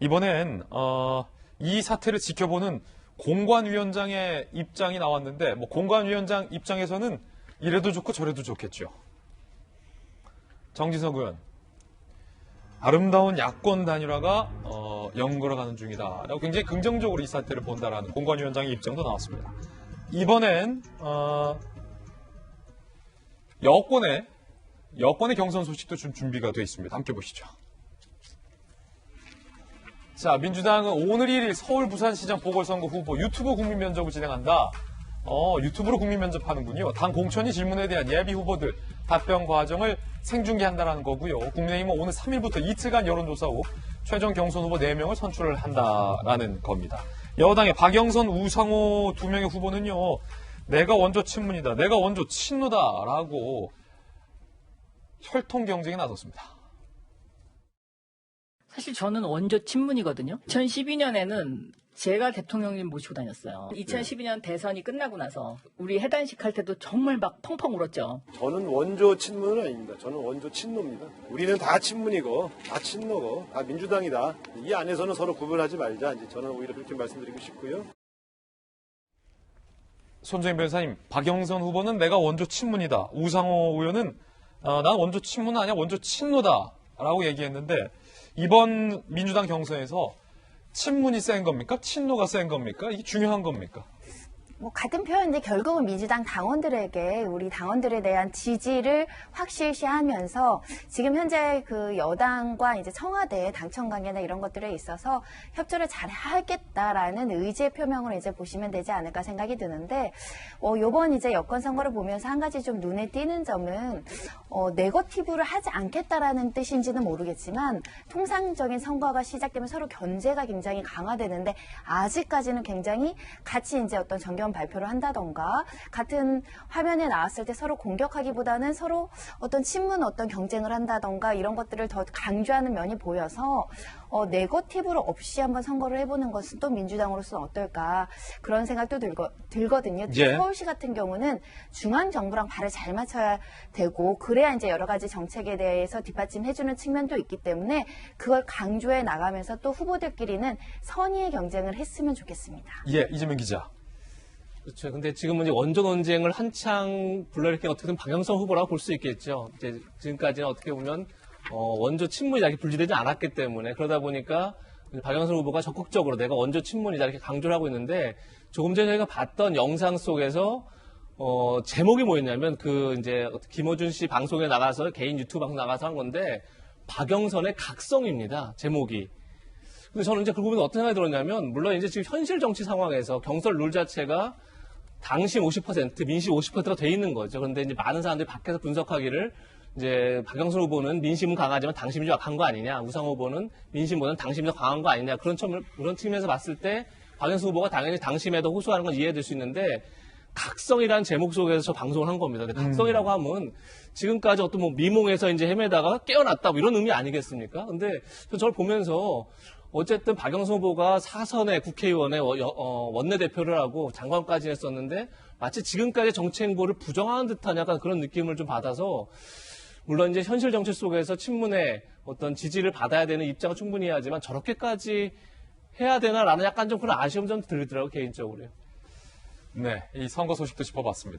이번엔 이 사태를 지켜보는 공관위원장의 입장이 나왔는데 뭐 공관위원장 입장에서는 이래도 좋고 저래도 좋겠죠. 정진석 의원, 아름다운 야권 단일화가 연걸어가는 중이다 라고 굉장히 긍정적으로 이 사태를 본다라는 공관위원장의 입장도 나왔습니다. 이번엔 여권의 경선 소식도 좀 준비가 되어 있습니다. 함께 보시죠. 자, 민주당은 오늘 1일 서울 부산시장 보궐선거 후보 유튜브 국민 면접을 진행한다. 유튜브로 국민 면접하는군요. 당 공천위 질문에 대한 예비 후보들 답변 과정을 생중계한다라는 거고요. 국민의힘은 오늘 3일부터 이틀간 여론조사 후 최종 경선 후보 4명을 선출을 한다라는 겁니다. 여당의 박영선, 우상호 2명의 후보는요. 내가 원조 친문이다, 내가 원조 친노다라고 혈통 경쟁에 나섰습니다. 사실 저는 원조 친문이거든요. 2012년에는 제가 대통령님 모시고 다녔어요. 2012년 대선이 끝나고 나서 우리 해단식 할 때도 정말 막 펑펑 울었죠. 저는 원조 친문은 아닙니다. 저는 원조 친노입니다. 우리는 다 친문이고 다 친노고 다 민주당이다. 이 안에서는 서로 구별하지 말자. 이제 저는 오히려 그렇게 말씀드리고 싶고요. 손정인 변호사님, 박영선 후보는 내가 원조 친문이다. 우상호 의원은 난 원조 친문은 아니야, 원조 친노다라고 얘기했는데 이번 민주당 경선에서 친문이 센 겁니까? 친노가 센 겁니까? 이게 중요한 겁니까? 뭐 같은 표현인데 결국은 민주당 당원들에게 우리 당원들에 대한 지지를 확실시하면서 지금 현재 그 여당과 이제 청와대 당청 관계나 이런 것들에 있어서 협조를 잘 하겠다라는 의지의 표명을 이제 보시면 되지 않을까 생각이 드는데 요번 이제 여권 선거를 보면서 한 가지 좀 눈에 띄는 점은 네거티브를 하지 않겠다라는 뜻인지는 모르겠지만 통상적인 선거가 시작되면 서로 견제가 굉장히 강화되는데 아직까지는 굉장히 같이 이제 어떤 정견 발표를 한다던가 같은 화면에 나왔을 때 서로 공격하기보다는 서로 어떤 친문 어떤 경쟁을 한다던가 이런 것들을 더 강조하는 면이 보여서 네거티브로 없이 한번 선거를 해보는 것은 또 민주당으로서는 어떨까 그런 생각도 들거든요. 예. 서울시 같은 경우는 중앙정부랑 발을 잘 맞춰야 되고 그래야 이제 여러 가지 정책에 대해서 뒷받침해주는 측면도 있기 때문에 그걸 강조해 나가면서 또 후보들끼리는 선의의 경쟁을 했으면 좋겠습니다. 예, 이재명 기자. 그렇죠. 근데 지금은 이제 원조 논쟁을 한창 불러일으킨 어떻게든 박영선 후보라고 볼 수 있겠죠. 이제 지금까지는 어떻게 보면 원조 친문이다 이렇게 분리되지 않았기 때문에 그러다 보니까 박영선 후보가 적극적으로 내가 원조 친문이다 이렇게 강조를 하고 있는데 조금 전에 저희가 봤던 영상 속에서 제목이 뭐였냐면 이제 김어준 씨 방송에 나가서 개인 유튜브 방송 나가서 한 건데 박영선의 각성입니다. 제목이. 근데 저는 이제 그 부분에 어떤 생각이 들었냐면 물론 이제 지금 현실 정치 상황에서 경선 룰 자체가 당심 50%, 민심 50%가 돼 있는 거죠. 그런데 이제 많은 사람들이 밖에서 분석하기를 이제 박영선 후보는 민심은 강하지만 당심이 좀 약한 거 아니냐. 우상호 후보는 민심보다는 당심이 더 강한 거 아니냐. 그런 측면에서 봤을 때 박영선 후보가 당연히 당심에 더 호소하는 건 이해될 수 있는데 각성이라는 제목 속에서 저 방송을 한 겁니다. 근데 각성이라고 하면 지금까지 어떤 뭐 미몽에서 이제 헤매다가 깨어났다 뭐 이런 의미 아니겠습니까? 근데 저를 보면서 어쨌든 박영선 후보가 사선의 국회의원의 원내대표를 하고 장관까지 했었는데 마치 지금까지 정치 행보를 부정하는 듯한 약간 그런 느낌을 좀 받아서 물론 이제 현실 정치 속에서 친문의 어떤 지지를 받아야 되는 입장은 충분히 해야지만 저렇게까지 해야 되나라는 약간 좀 그런 아쉬움 좀 들더라고요, 개인적으로요. 네, 이 선거 소식도 짚어봤습니다.